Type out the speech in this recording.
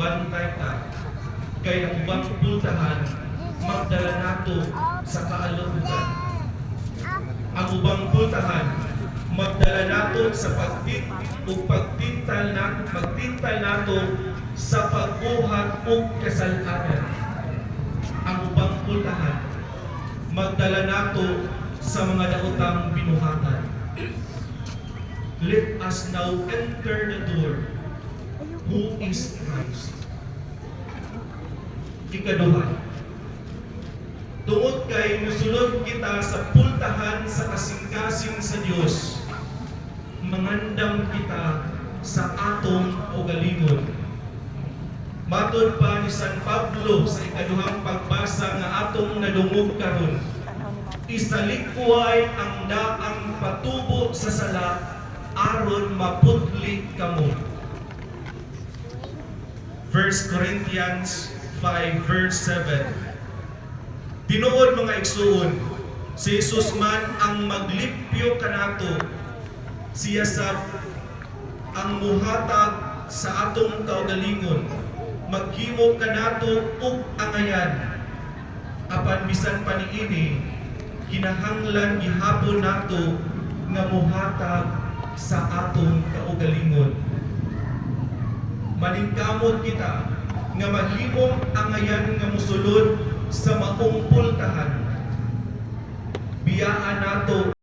magbantay ta kay ang ubang pultahan magdala nato sa kaalabugan. Ang ubang pultahan magdala nato sa pagtintal nato sa pagbuhat ug kasal-anan. Ang ubang pultahan magdala nato sa mga daotang binuhatan. Let us now enter the door, who is Christ. Ikaduha, tungod kay musulod kita sa pultahan sa kasing-kasing sa Dios, mangandam kita sa atong ugalingon. Matod pa ni San Pablo sa ikaduhang pagbasa nga atong nadungog karon, isalikway ang daang patubo sa sala aron maputli kamo. 1 Corinthians 5 verse 7. Tinuod mga igsuon, si Jesus man ang maglipyo kanato, siya sa ang muhatag sa atong kaugalingon, maghimo kanato ug angayan. Apan bisan pa niini, kinahanglan gihapon nato nga muhatag sa atong kaugalingon. Maningkamot kita nga maghimong angayan nga musulod sa maong pultahan. Biyaan nato